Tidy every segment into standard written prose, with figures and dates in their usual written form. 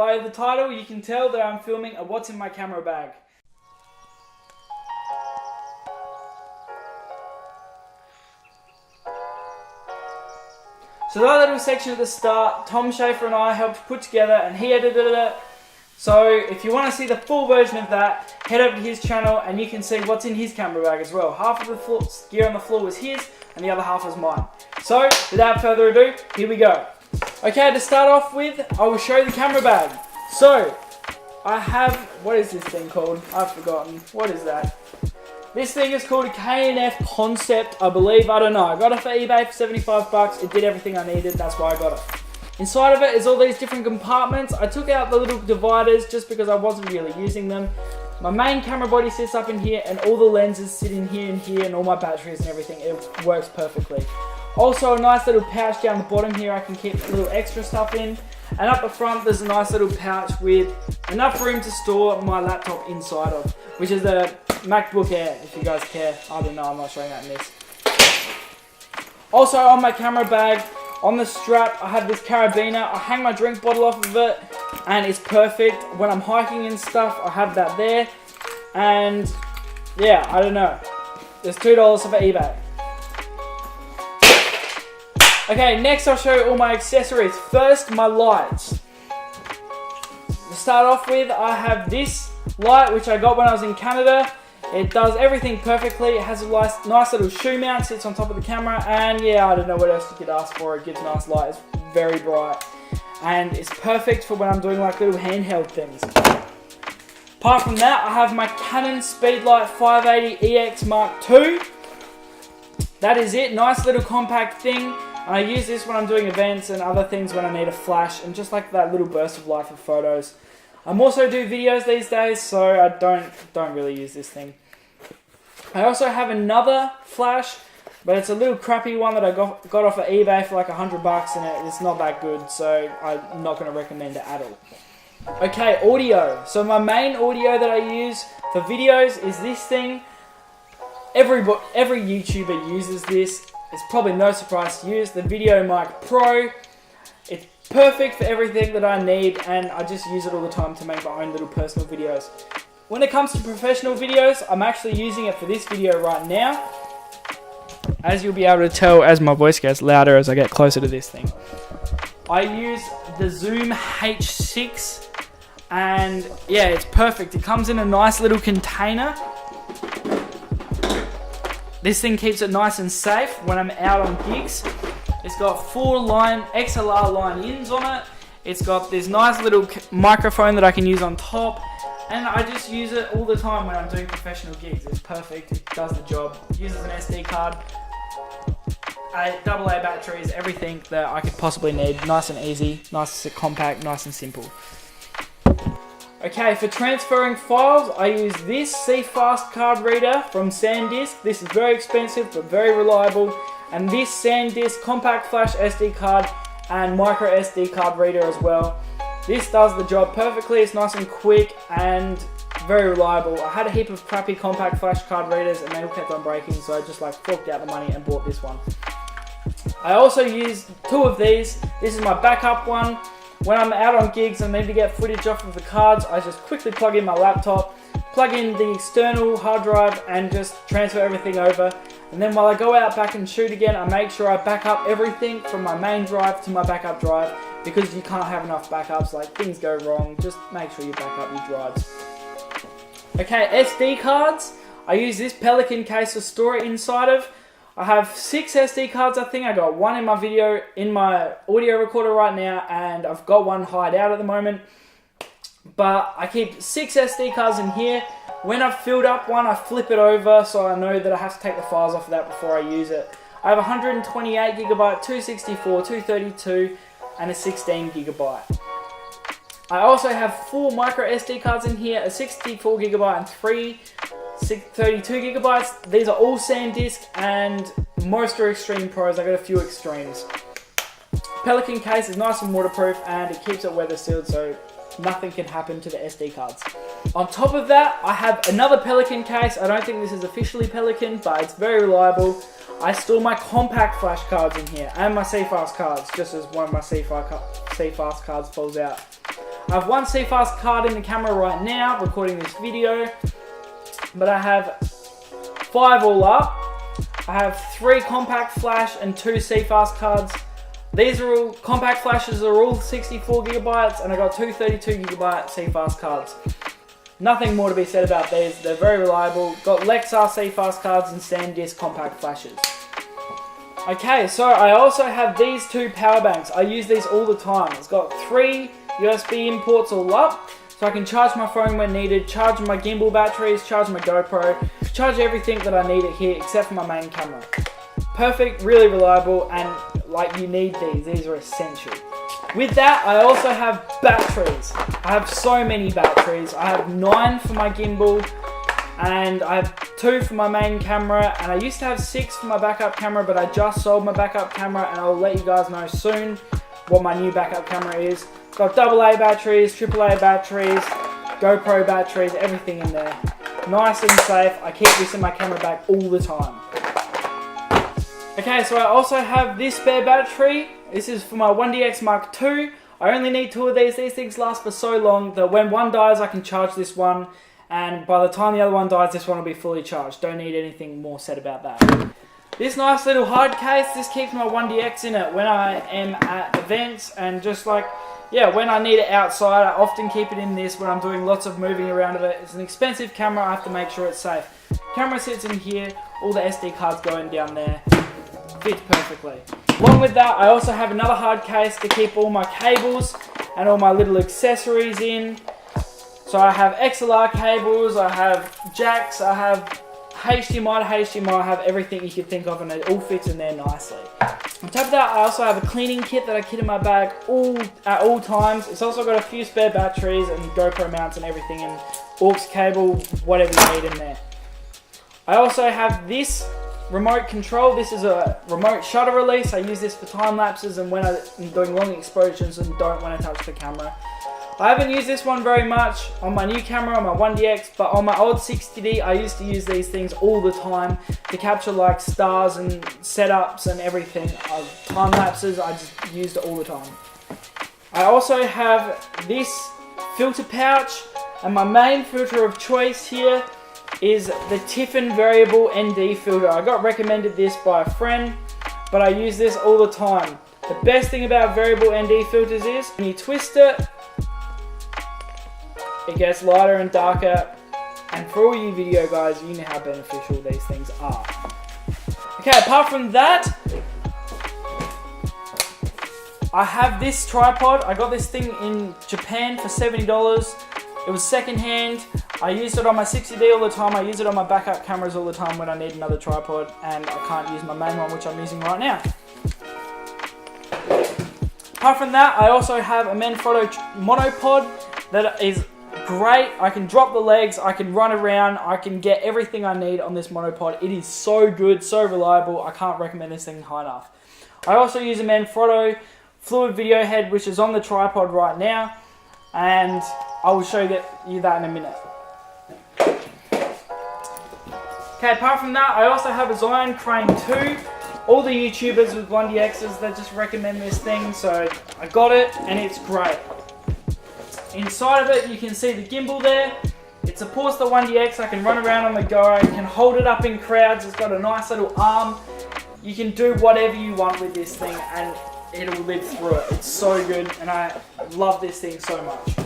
By the title, you can tell that I'm filming a what's in my camera bag. So that little section at the start, Tom Schaefer and I helped put together and he edited it. So if you want to see the full version of that, head over to his channel and you can see what's in his camera bag as well. Half of the gear on the floor was his and the other half was mine. So without further ado, here we go. Okay, to start off with, I will show you the camera bag. So, I have, what is this thing called? I've forgotten. What is that? This thing is called a K&F Conecept, I believe. I don't know. I got it for eBay for 75 bucks. It did everything I needed. That's why I got it. Inside of it is all these different compartments. I took out the little dividers just because I wasn't really using them. My main camera body sits up in here and all the lenses sit in here and all my batteries and everything. It works perfectly. Also a nice little pouch down the bottom here I can keep a little extra stuff in. And up the front there's a nice little pouch with enough room to store my laptop inside of, which is a Macbook Air, if you guys care. I don't know, I'm not showing that in this. Also on my camera bag, on the strap, I have this carabiner. I hang my drink bottle off of it and it's perfect. When I'm hiking and stuff, I have that there. And yeah, I don't know. There's $2 off of eBay. Okay, next I'll show you all my accessories. First, my lights. To start off with, I have this light, which I got when I was in Canada. It does everything perfectly. It has a nice little shoe mount, sits on top of the camera, and yeah, I don't know what else you could ask for. It gives a nice light. It's very bright, and it's perfect for when I'm doing like little handheld things. Apart from that, I have my Canon Speedlight 580EX Mark II. That is it. Nice little compact thing. And I use this when I'm doing events and other things when I need a flash and just like that little burst of life of photos. I also do videos these days, so I don't really use this thing. I also have another flash, but it's a little crappy one that I got off of eBay for like $100 and it's not that good, so I'm not going to recommend it at all. Okay, audio. So my main audio that I use for videos is this thing. Every YouTuber uses this. It's probably no surprise to use the Videomic Pro. It's perfect for everything that I need and I just use it all the time to make my own little personal videos. When it comes to professional videos, I'm actually using it for this video right now. As you'll be able to tell as my voice gets louder as I get closer to this thing. I use the Zoom H6 and yeah, it's perfect. It comes in a nice little container. This thing keeps it nice and safe when I'm out on gigs. It's got 4 XLR line-ins on it. It's got this nice little microphone that I can use on top. And I just use it all the time when I'm doing professional gigs. It's perfect, it does the job. It uses an SD card, AA batteries, everything that I could possibly need. Nice and easy, nice and compact, nice and simple. Okay, for transferring files, I use this CFast card reader from Sandisk. This is very expensive but very reliable. And this Sandisk compact flash SD card and micro SD card reader as well. This does the job perfectly. It's nice and quick and very reliable. I had a heap of crappy compact flash card readers and they all kept on breaking, so I just like forked out the money and bought this one. I also use 2 of these. This is my backup one. When I'm out on gigs and need to get footage off of the cards, I just quickly plug in my laptop, plug in the external hard drive and just transfer everything over. And then while I go out back and shoot again, I make sure I back up everything from my main drive to my backup drive because you can't have enough backups, like things go wrong, just make sure you back up your drives. Okay, SD cards. I use this Pelican case to store it inside of. I have 6 SD cards, I think. I got 1 in my audio recorder right now, and I've got 1 hide out at the moment. But I keep 6 SD cards in here. When I've filled up one, I flip it over so I know that I have to take the files off of that before I use it. I have 128GB, 264, 232, and a 16GB. I also have 4 micro SD cards in here, a 64GB and 3 32GB. These are all Sandisk and most are Extreme Pros. I got a few Extremes. Pelican case is nice and waterproof and it keeps it weather sealed so nothing can happen to the SD cards. On top of that, I have another Pelican case. I don't think this is officially Pelican, but it's very reliable. I store my compact flash cards in here and my CFast cards, just as one of my CFast cards falls out. I have one CFast card in the camera right now, recording this video, but I have 5 all up. I have 3 compact flash and 2 CFast cards. These are all, compact flashes are all 64 gigabytes, and I got 2 32 gigabyte CFast cards. Nothing more to be said about these, they're very reliable. Got Lexar CFast cards and Sandisk compact flashes. Okay, so I also have these 2 power banks. I use these all the time. It's got 3 USB imports all up, so I can charge my phone when needed, charge my gimbal batteries, charge my GoPro, charge everything that I need it here except for my main camera. Perfect, really reliable, and like, you need these are essential. With that, I also have batteries. I have so many batteries. I have 9 for my gimbal, and I have 2 for my main camera, and I used to have 6 for my backup camera, but I just sold my backup camera, and I'll let you guys know soon what my new backup camera is. Got AA batteries, AAA batteries, GoPro batteries, everything in there. Nice and safe. I keep this in my camera bag all the time. Okay, so I also have this spare battery. This is for my 1DX Mark II. I only need 2 of these. These things last for so long that when one dies, I can charge this one. And by the time the other one dies, this one will be fully charged. Don't need anything more said about that. This nice little hard case, this keeps my 1DX in it when I am at events and just like, yeah, when I need it outside, I often keep it in this when I'm doing lots of moving around of it. It's an expensive camera, I have to make sure it's safe. Camera sits in here, all the SD cards go in down there. Fits perfectly. Along with that, I also have another hard case to keep all my cables and all my little accessories in. So I have XLR cables, I have jacks, I have HDMI to HDMI, I have everything you can think of, and it all fits in there nicely. On top of that, I also have a cleaning kit that I keep in my bag at all times. It's also got a few spare batteries and GoPro mounts and everything, and aux cable, whatever you need in there. I also have this remote control. This is a remote shutter release. I use this for time lapses and when I'm doing long exposures and don't want to touch the camera. I haven't used this one very much on my new camera, on my 1DX, but on my old 60D, I used to use these things all the time to capture like stars and setups and everything. Time lapses, I just used it all the time. I also have this filter pouch, and my main filter of choice here is the Tiffin Variable ND filter. I got recommended this by a friend, but I use this all the time. The best thing about variable ND filters is when you twist it, it gets lighter and darker, and for all you video guys, you know how beneficial these things are. Okay, apart from that, I have this tripod. I got this thing in Japan for $70. It was secondhand. I used it on my 60D all the time. I use it on my backup cameras all the time when I need another tripod, and I can't use my main one, which I'm using right now. Apart from that, I also have a Manfrotto monopod that is great. I can drop the legs, I can run around, I can get everything I need on this monopod. It is so good, so reliable. I can't recommend this thing high enough. I also use a Manfrotto fluid video head, which is on the tripod right now, and I will show you that in a minute. Okay, apart from that, I also have a Zhiyun Crane 2. All the YouTubers with 1DXs, they just recommend this thing, so I got it, and it's great. Inside of it, you can see the gimbal there. It supports the 1DX. I can run around on the go. I can hold it up in crowds. It's got a nice little arm. You can do whatever you want with this thing, and it will live through it. It's so good, and I love this thing so much.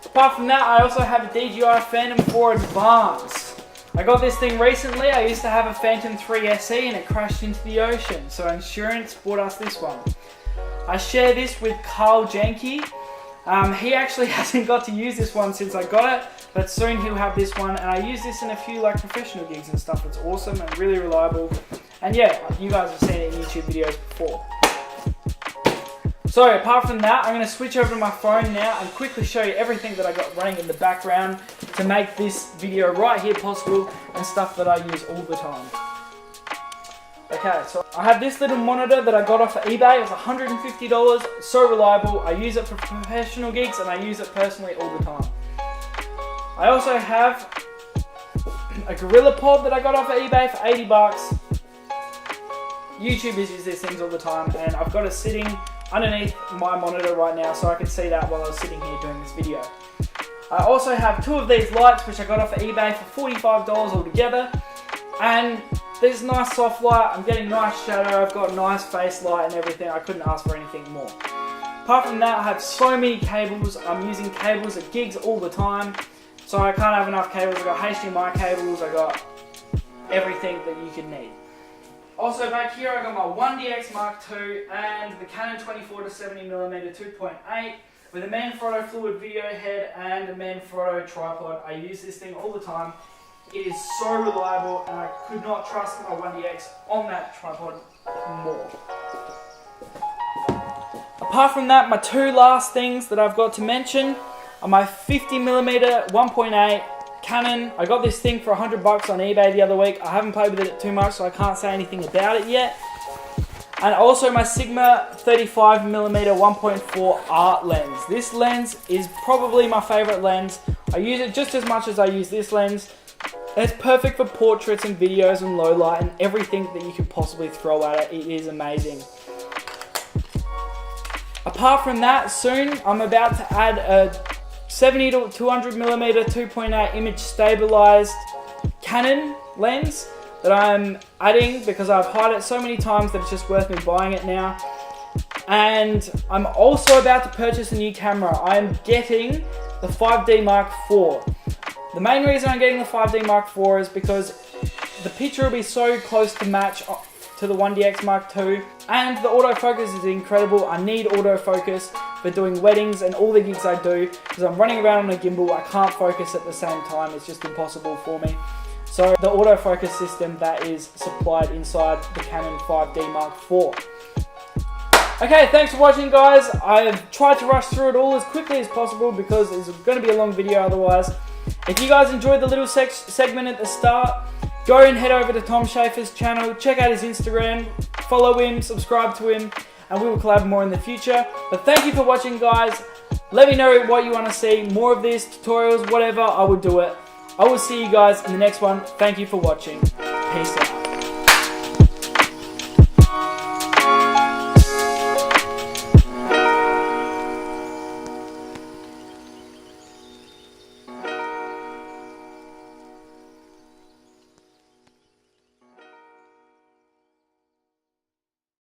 Apart from that, I also have a DJI Phantom 4 Advanced. I got this thing recently. I used to have a Phantom 3 SE, and it crashed into the ocean, so insurance bought us this one. I share this with Carl Janke. He actually hasn't got to use this one since I got it, but soon he'll have this one, and I use this in a few like professional gigs and stuff. It's awesome and really reliable, and yeah, you guys have seen it in YouTube videos before. So apart from that, I'm going to switch over to my phone now and quickly show you everything that I got running in the background to make this video right here possible, and stuff that I use all the time. Okay, so I have this little monitor that I got off of eBay. It was $150, so reliable. I use it for professional gigs, and I use it personally all the time. I also have a Gorilla Pod that I got off of eBay for $80. YouTubers use these things all the time, and I've got it sitting underneath my monitor right now, so I can see that while I was sitting here doing this video. I also have 2 of these lights, which I got off of eBay for $45 altogether. And this nice soft light, I'm getting nice shadow, I've got nice face light and everything. I couldn't ask for anything more. Apart from that, I have so many cables. I'm using cables at gigs all the time, so I can't have enough cables. I've got HDMI cables, I've got everything that you can need. Also back here, I got my 1DX Mark II and the Canon 24-70mm 2.8 with a Manfrotto fluid video head and a Manfrotto tripod. I use this thing all the time. It is so reliable, and I could not trust my 1DX on that tripod more. Apart from that, my 2 last things that I've got to mention are my 50mm 1.8 Canon. I got this thing for $100 on eBay the other week. I haven't played with it too much, so I can't say anything about it yet. And also my Sigma 35mm 1.4 art lens. This lens is probably my favorite lens. I use it just as much as I use this lens. It's perfect for portraits and videos and low light and everything that you could possibly throw at it. It is amazing. Apart from that, soon I'm about to add a 70 to 200mm 2.8 image stabilized Canon lens that I'm adding because I've had it so many times that it's just worth me buying it now. And I'm also about to purchase a new camera. I'm getting the 5D Mark IV. The main reason I'm getting the 5D Mark IV is because the picture will be so close to match to the 1DX Mark II, and the autofocus is incredible. I need autofocus for doing weddings and all the gigs I do because I'm running around on a gimbal. I can't focus at the same time. It's just impossible for me. So the autofocus system that is supplied inside the Canon 5D Mark IV. Okay, thanks for watching, guys. I've tried to rush through it all as quickly as possible because it's going to be a long video otherwise. If you guys enjoyed the little segment at the start, go and head over to Tom Schafer's channel, check out his Instagram, follow him, subscribe to him, and we will collab more in the future. But thank you for watching, guys. Let me know what you want to see, more of these tutorials, whatever, I will do it. I will see you guys in the next one. Thank you for watching. Peace out.